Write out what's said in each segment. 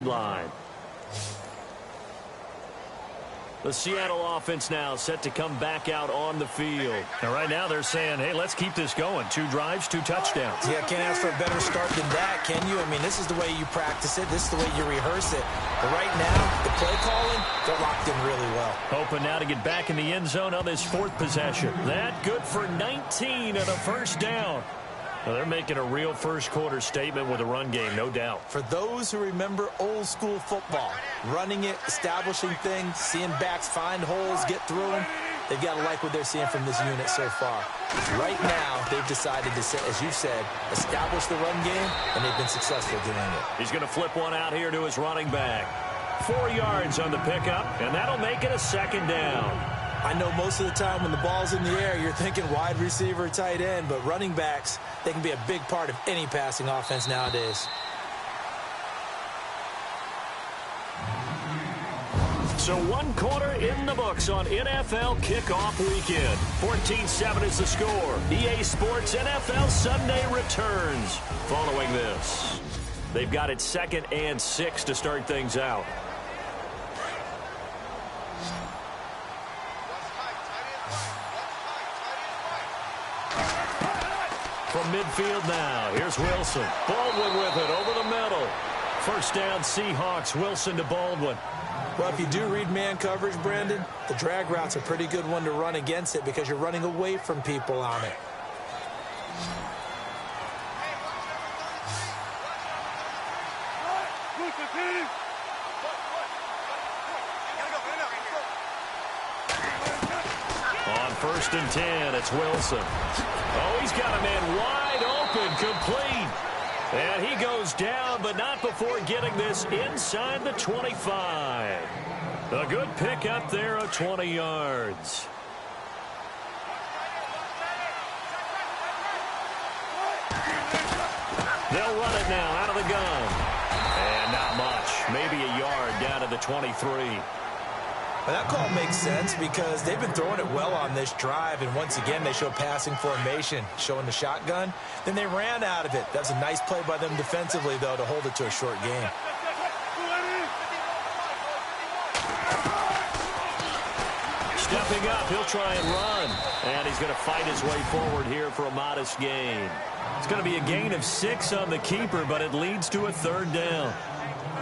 sideline. The Seattle offense now set to come back out on the field. And right now they're saying, hey, let's keep this going. 2 drives, 2 touchdowns. Yeah, can't ask for a better start than that, can you? I mean, this is the way you practice it. This is the way you rehearse it. But right now, the play calling, they're locked in really well. Hoping now to get back in the end zone on this 4th possession. That good for 19 and a first down. Well, they're making a real first-quarter statement with a run game, no doubt. For those who remember old-school football, running it, establishing things, seeing backs find holes, get through them, they've got to like what they're seeing from this unit so far. Right now, they've decided to, as you said, establish the run game, and they've been successful doing it. He's going to flip one out here to his running back. 4 yards on the pickup, and that'll make it a 2nd down. I know most of the time when the ball's in the air, you're thinking wide receiver, tight end, but running backs, they can be a big part of any passing offense nowadays. So 1 quarter in the books on NFL kickoff weekend. 14-7 is the score. EA Sports NFL Sunday returns following this. They've got it 2nd and 6 to start things out. From midfield now, here's Wilson. Baldwin with it over the middle. First down, Seahawks. Wilson to Baldwin. Well, if you do read man coverage, Brandon, the drag route's a pretty good one to run against it because you're running away from people on it. On 1st and 10, it's Wilson. Oh, he's got a man wide open, complete. And he goes down, but not before getting this inside the 25. A good pickup there of 20 yards. They'll run it now out of the gun. And not much. Maybe a yard down to the 23. Well, that call makes sense because they've been throwing it well on this drive, and once again they show passing formation, showing the shotgun. Then they ran out of it. That's a nice play by them defensively, though, to hold it to a short game. Stepping up, he'll try and run. And he's going to fight his way forward here for a modest gain. It's going to be a gain of 6 on the keeper, but it leads to a 3rd down.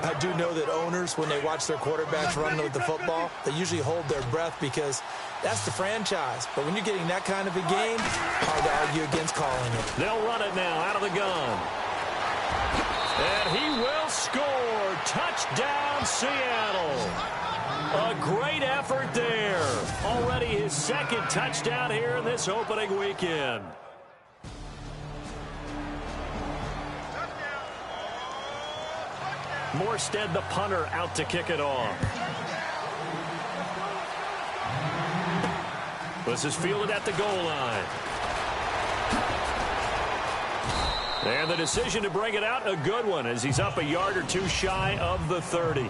I do know that owners, when they watch their quarterbacks run with the football, they usually hold their breath because that's the franchise. But when you're getting that kind of a game, hard to argue against calling it. They'll run it now out of the gun. And he will score. Touchdown, Seattle. A great effort there. Already his 2nd touchdown here in this opening weekend. Morstead, the punter, out to kick it off. This is fielded at the goal line. And the decision to bring it out, a good one, as he's up a yard or 2 shy of the 30.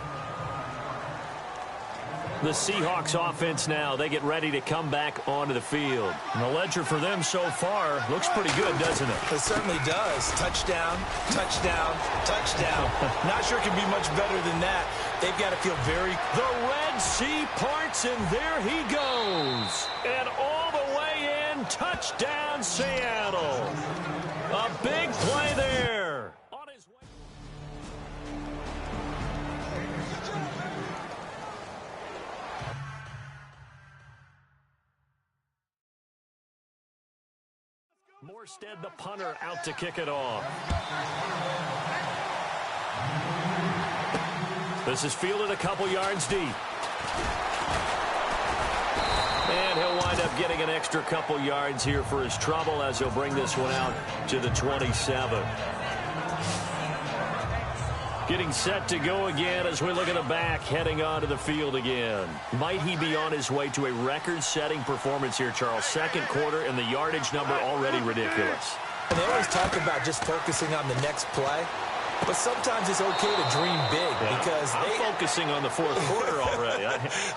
The Seahawks offense now, they get ready to come back onto the field. And the ledger for them so far looks pretty good, doesn't it? It certainly does. Touchdown, touchdown, touchdown. Not sure it can be much better than that. They've got to feel very... The Red Sea parts, and there he goes. And all the way in, touchdown, Seattle. A big play there. On his way. Morstead, the punter, out to kick it off. This is fielded a couple yards deep. And he'll wind up getting an extra couple yards here for his trouble as he'll bring this one out to the 27. Getting set to go again as we look at the back heading onto the field again. Might he be on his way to a record-setting performance here, Charles? 2nd quarter and the yardage number already ridiculous. And they always talk about just focusing on the next play. But sometimes it's okay to dream big because I'm focusing on the 4th quarter already.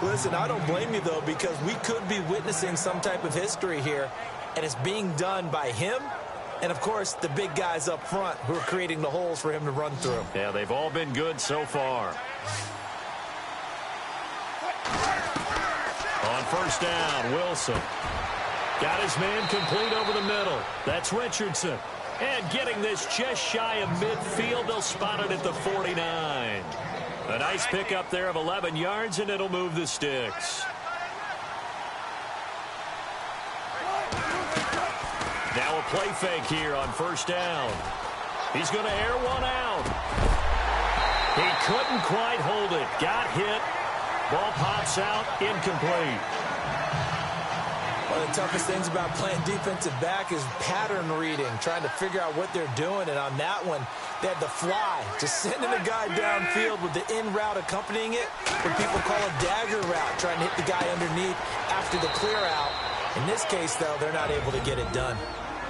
Listen, I don't blame you, though, because we could be witnessing some type of history here, and it's being done by him And, of course, the big guys up front who are creating the holes for him to run through. Yeah, they've all been good so far. On first down, Wilson. Got his man complete over the middle. That's Richardson. And getting this just shy of midfield, they'll spot it at the 49. A nice pickup there of 11 yards, and it'll move the sticks. Now a play fake here on first down. He's going to air one out. He couldn't quite hold it. Got hit. Ball pops out, incomplete. One of the toughest things about playing defensive back is pattern reading, trying to figure out what they're doing. And on that one, they had the fly, just sending a guy downfield with the in route accompanying it, what people call a dagger route, trying to hit the guy underneath after the clear out. In this case, though, they're not able to get it done.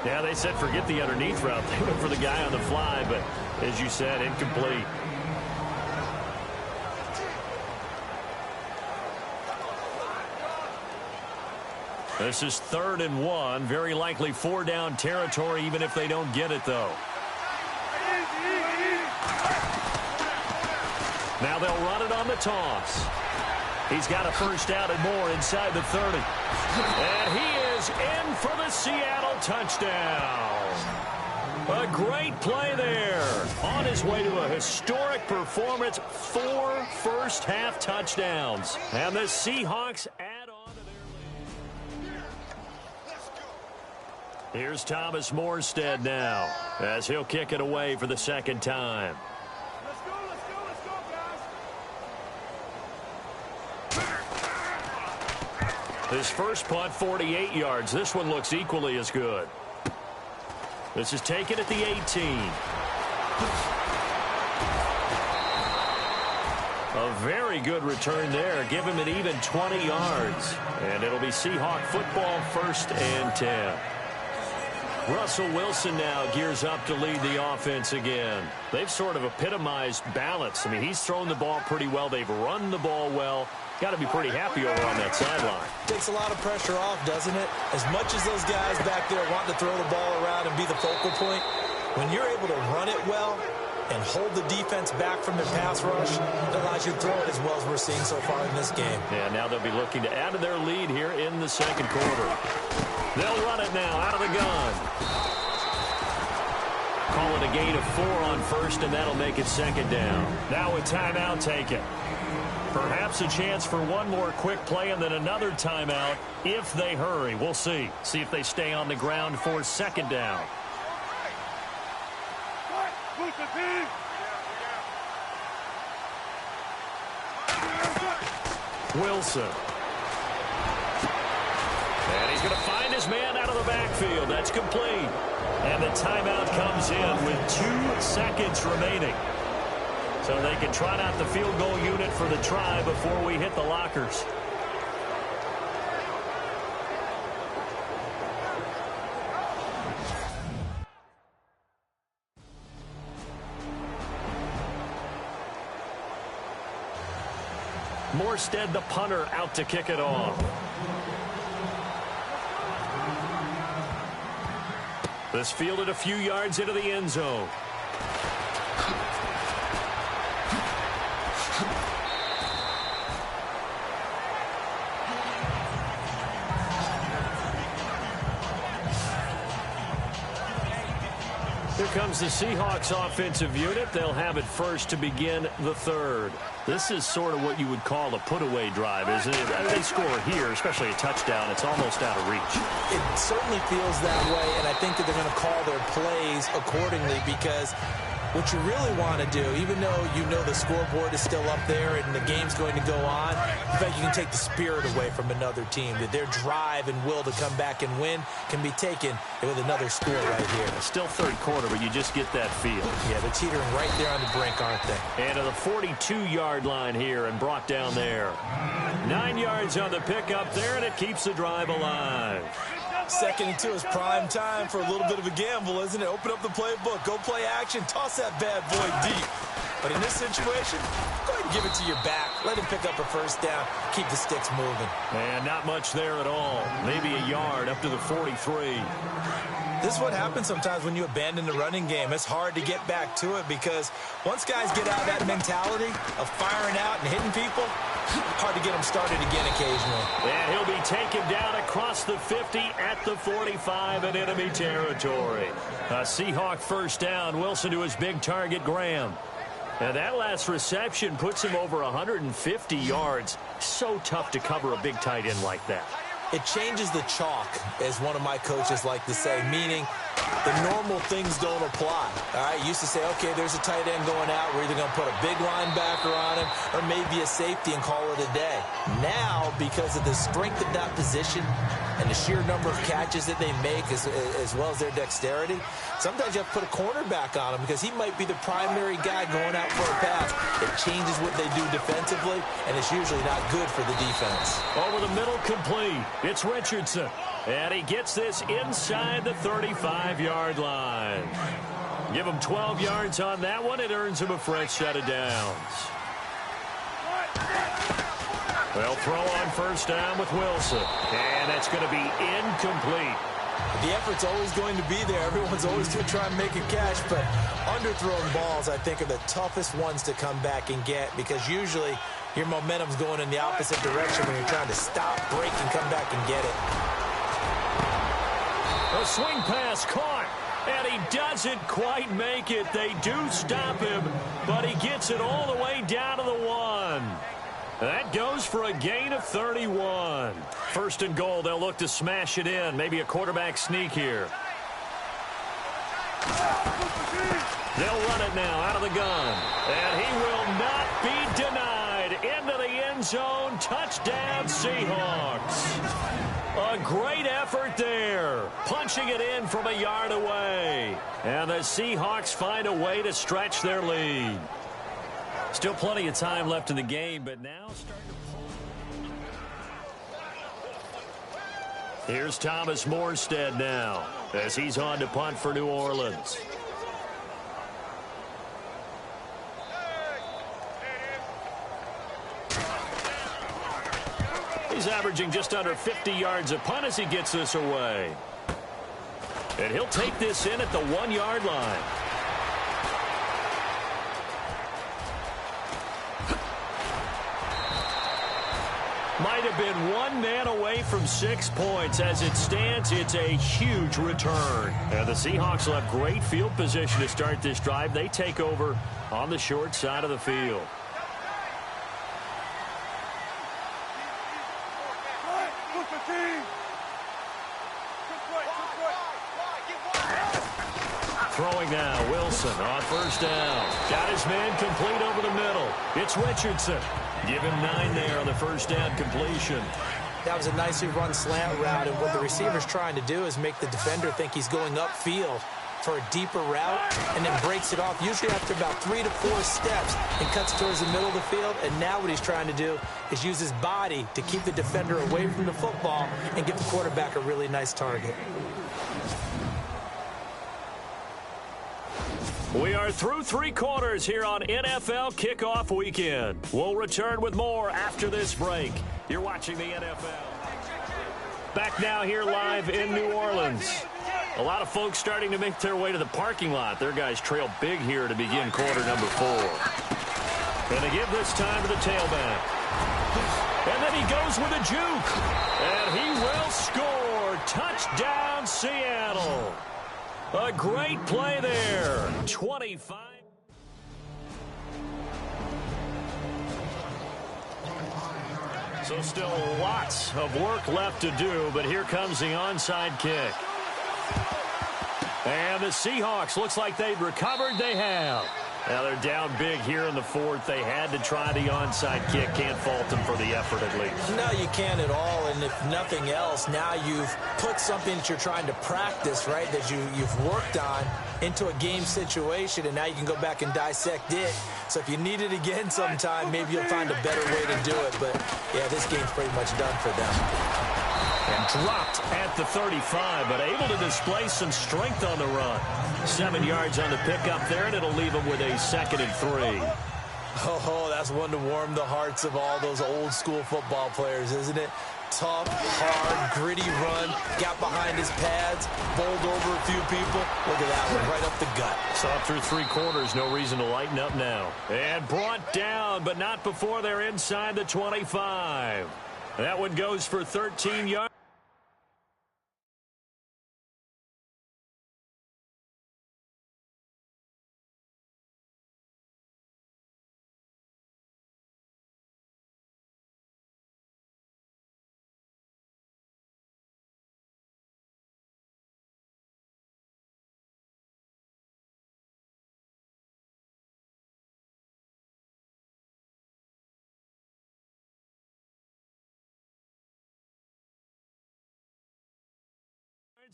Yeah, they said forget the underneath route. They went for the guy on the fly, but as you said, incomplete. This is 3rd and 1. Very likely 4-down territory, even if they don't get it, though. Now they'll run it on the toss. He's got a first down and more inside the 30. And he is in for the Seattle touchdown. A great play there. On his way to a historic performance, 4 first-half touchdowns. And the Seahawks add on to their lead. Here's Thomas Morstead now, as he'll kick it away for the second time. His first punt, 48 yards. This one looks equally as good. This is taken at the 18. A very good return there. Give him an even 20 yards. And it'll be Seahawk football, 1st and 10. Russell Wilson now gears up to lead the offense again. They've sort of epitomized balance. I mean, he's thrown the ball pretty well. They've run the ball well. Got to be pretty happy over on that sideline. Takes a lot of pressure off, doesn't it? As much as those guys back there want to throw the ball around and be the focal point, when you're able to run it well and hold the defense back from their pass rush, it allows you to throw it as well as we're seeing so far in this game. Yeah, now they'll be looking to add to their lead here in the second quarter. They'll run it now out of the gun. Call it a gain of 4 on first, and that'll make it 2nd down. Now a timeout taken. Perhaps a chance for one more quick play and then another timeout if they hurry. We'll see. See if they stay on the ground for 2nd down. Wilson. And he's going to find his man out of the backfield. That's complete. And the timeout comes in with 2 seconds remaining. So they can trot out the field goal unit for the try before we hit the lockers. Morstead, the punter, out to kick it off. This fielded a few yards into the end zone. Here comes the Seahawks offensive unit. They'll have it first to begin the 3rd. This is sort of what you would call a put-away drive, isn't it? They score here, especially a touchdown. It's almost out of reach. It certainly feels that way, and I think that they're going to call their plays accordingly because what you really want to do, even though you know the scoreboard is still up there and the game's going to go on, in fact, you can take the spirit away from another team. That their drive and will to come back and win can be taken with another score right here. Still 3rd quarter, but you just get that feel. Yeah, they're teetering right there on the brink, aren't they? And to the 42-yard line here and brought down there. 9 yards on the pickup there, and it keeps the drive alive. 2nd and 2 is prime time for a little bit of a gamble, isn't it? Open up the playbook, go play action, toss that bad boy deep. But in this situation, go ahead and give it to your back. Let him pick up a first down. Keep the sticks moving. And not much there at all. Maybe a yard up to the 43. This is what happens sometimes when you abandon the running game. It's hard to get back to it because once guys get out of that mentality of firing out and hitting people, hard to get them started again occasionally. And he'll be taken down across the 50 at the 45 in enemy territory. A Seahawk first down. Wilson to his big target, Graham. And that last reception puts him over 150 yards. So tough to cover a big tight end like that. It changes the chalk, as one of my coaches like to say, meaning the normal things don't apply. All right, used to say, okay, there's a tight end going out. We're either going to put a big linebacker on him or maybe a safety and call it a day. Now, because of the strength of that position and the sheer number of catches that they make as well as their dexterity, sometimes you have to put a cornerback on him because he might be the primary guy going out for a pass. It changes what they do defensively, and it's usually not good for the defense. Over the middle, complete. It's Richardson. And he gets this inside the 35-yard line. Give him 12 yards on that one. It earns him a fresh set of downs. They'll throw on first down with Wilson. And that's going to be incomplete. The effort's always going to be there. Everyone's always going to try and make a catch, but underthrown balls, I think, are the toughest ones to come back and get because usually your momentum's going in the opposite direction when you're trying to stop, break, and come back and get it. A swing pass caught, and he doesn't quite make it. They do stop him, but he gets it all the way down to the 1. That goes for a gain of 31. First and goal, they'll look to smash it in. Maybe a quarterback sneak here. They'll run it now out of the gun. And he will not be denied. Into the end zone. Touchdown, Seahawks. A great effort there. Punching it in from a yard away. And the Seahawks find a way to stretch their lead. Still plenty of time left in the game, but now starting to pull. Here's Thomas Morstead now as he's on to punt for New Orleans. He's averaging just under 50 yards a punt as he gets this away. And he'll take this in at the 1-yard line. Might have been one man away from 6 points. As it stands, it's a huge return. And the Seahawks will have great field position to start this drive. They take over on the short side of the field. Throwing now, Wilson on first down. Got his man complete over the middle. It's Richardson. Give him 9 there on the first down completion. That was a nicely run slant route, and what the receiver's trying to do is make the defender think he's going upfield for a deeper route and then breaks it off, usually after about 3 to 4 steps, and cuts towards the middle of the field. And now what he's trying to do is use his body to keep the defender away from the football and give the quarterback a really nice target. We are through 3 quarters here on NFL Kickoff Weekend. We'll return with more after this break. You're watching the NFL. Back now here live in New Orleans. A lot of folks starting to make their way to the parking lot. Their guys trail big here to begin quarter number 4. And they give this time to the tailback. And then he goes with a juke. And he will score. Touchdown, Seattle. A great play there. 25. So still lots of work left to do, but here comes the onside kick. And the Seahawks, looks like they've recovered. They have. Now they're down big here in the 4th. They had to try the onside kick. Can't fault them for the effort at least. No, you can't at all. And if nothing else, now you've put something that you're trying to practice, right, that you've worked on into a game situation, and now you can go back and dissect it. So if you need it again sometime, maybe you'll find a better way to do it. But, yeah, this game's pretty much done for them. And dropped at the 35, but able to display some strength on the run. 7 yards on the pickup there, and it'll leave him with a 2nd and 3. Oh, that's one to warm the hearts of all those old-school football players, isn't it? Tough, hard, gritty run, got behind his pads, bowled over a few people. Look at that one, right up the gut. Saw through 3 quarters, no reason to lighten up now. And brought down, but not before they're inside the 25. That one goes for 13 yards.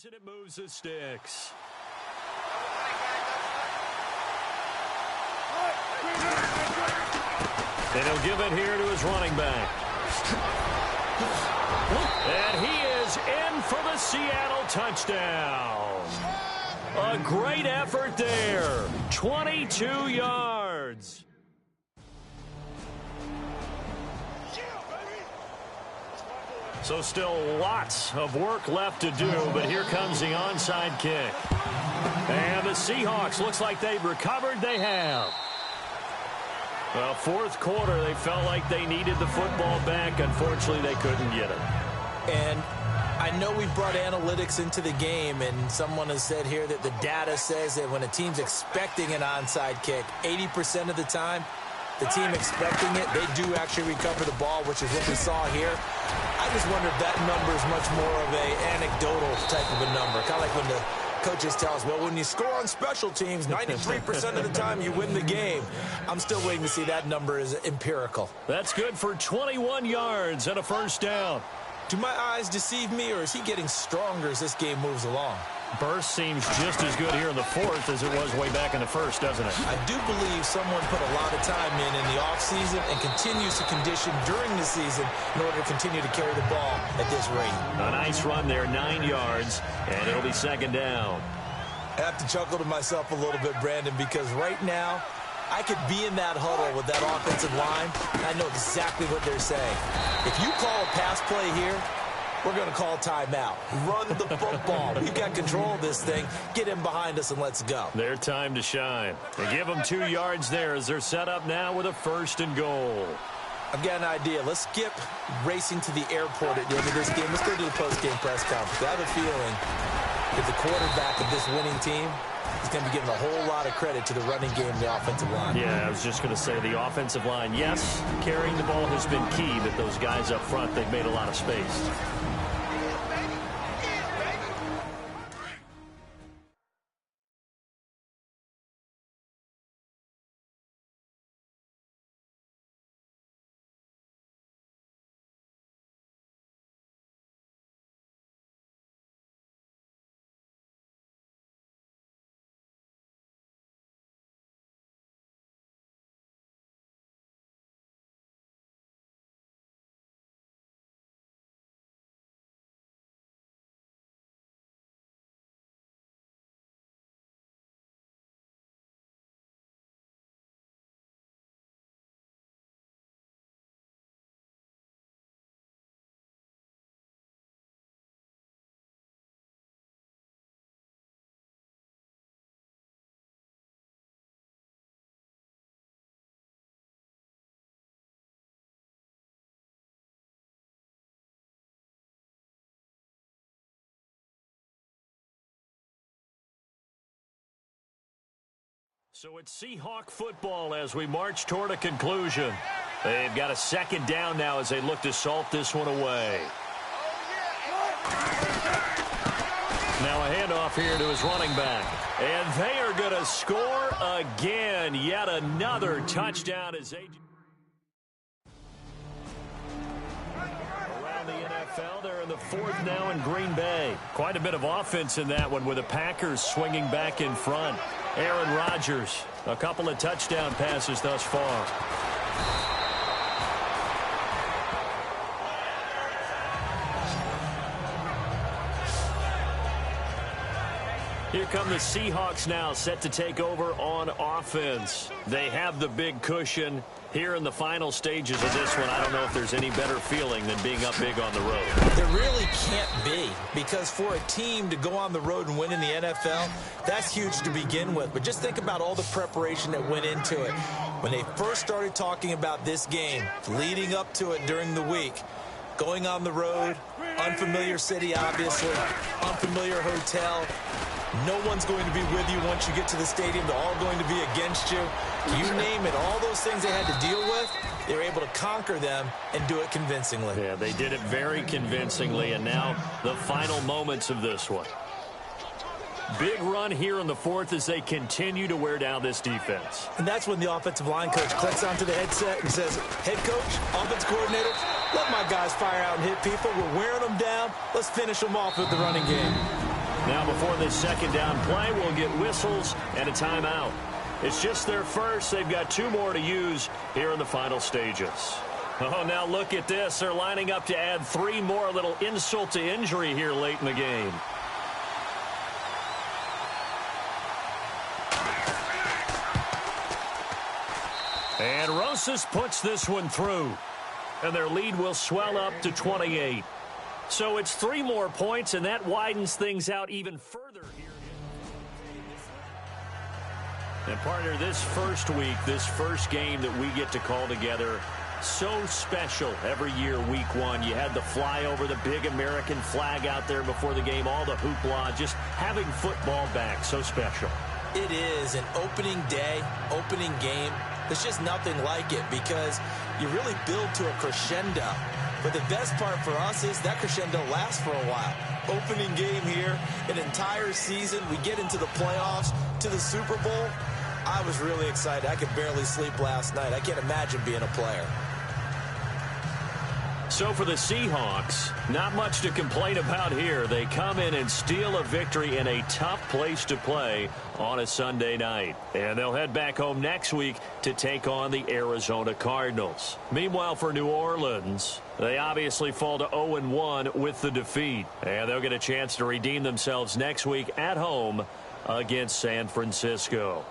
And it moves the sticks. And he'll give it here to his running back. And he is in for the Seattle touchdown. A great effort there. 22 yards. So still lots of work left to do, but here comes the onside kick. And the Seahawks, looks like they've recovered. They have. Well, 4th quarter, they felt like they needed the football back. Unfortunately, they couldn't get it. And I know we brought analytics into the game, and someone has said here that the data says that when a team's expecting an onside kick, 80% of the time, the team expecting it, they do actually recover the ball, which is what we saw here. I just wonder if that number is much more of a anecdotal type of a number. Kind of like when the coaches tell us, well, when you score on special teams, 93% of the time you win the game. I'm still waiting to see that number is empirical. That's good for 21 yards and a 1st down. Do my eyes deceive me, or is he getting stronger as this game moves along? Burst seems just as good here in the 4th as it was way back in the 1st, doesn't it? I do believe someone put a lot of time in the offseason and continues to condition during the season in order to continue to carry the ball at this rate. A nice run there, 9 yards, and it'll be 2nd down. I have to chuckle to myself a little bit, Brandon, because right now I could be in that huddle with that offensive line, and I know exactly what they're saying. If you call a pass play here, we're going to call timeout. Run the football. We've got control of this thing. Get him behind us and let's go. Their time to shine. They give them 2 yards there as they're set up now with a 1st and goal. I've got an idea. Let's skip racing to the airport at the end of this game. Let's go to the post-game press conference. I have a feeling that the quarterback of this winning team is going to be giving a whole lot of credit to the running game and the offensive line. Yeah, I was just going to say the offensive line, yes, carrying the ball has been key, but those guys up front, they've made a lot of space. So it's Seahawk football as we march toward a conclusion. They've got a 2nd down now as they look to salt this one away. Now a handoff here to his running back. And they are going to score again. Yet another touchdown as they... Around the NFL, they're in the 4th now in Green Bay. Quite a bit of offense in that one with the Packers swinging back in front. Aaron Rodgers, a couple of touchdown passes thus far. Here come the Seahawks now, set to take over on offense. They have the big cushion. Here in the final stages of this one, I don't know if there's any better feeling than being up big on the road. There really can't be, because for a team to go on the road and win in the NFL, that's huge to begin with. But just think about all the preparation that went into it. When they first started talking about this game, leading up to it during the week, going on the road, unfamiliar city, obviously, unfamiliar hotel. No one's going to be with you once you get to the stadium. They're all going to be against you. You name it, all those things they had to deal with, they were able to conquer them and do it convincingly. Yeah, they did it very convincingly, and now the final moments of this one. Big run here in the fourth as they continue to wear down this defense. And that's when the offensive line coach clicks onto the headset and says, head coach, offense coordinator, let my guys fire out and hit people. We're wearing them down. Let's finish them off with the running game. Now before this second down play, we'll get whistles and a timeout. It's just their first. They've got 2 more to use here in the final stages. Oh, now look at this. They're lining up to add 3 more, a little insult to injury here late in the game. And Rosas puts this one through. And their lead will swell up to 28. So it's 3 more points, and that widens things out even further here. And partner, this first week, this first game that we get to call together, so special every year, week 1. You had the flyover, the big American flag out there before the game, all the hoopla, just having football back, so special. It is an opening day, opening game. There's just nothing like it because you really build to a crescendo. But the best part for us is that crescendo lasts for a while. Opening game here, an entire season. We get into the playoffs, to the Super Bowl. I was really excited. I could barely sleep last night. I can't imagine being a player. So for the Seahawks, not much to complain about here. They come in and steal a victory in a tough place to play on a Sunday night. And they'll head back home next week to take on the Arizona Cardinals. Meanwhile, for New Orleans, they obviously fall to 0-1 with the defeat. And they'll get a chance to redeem themselves next week at home against San Francisco.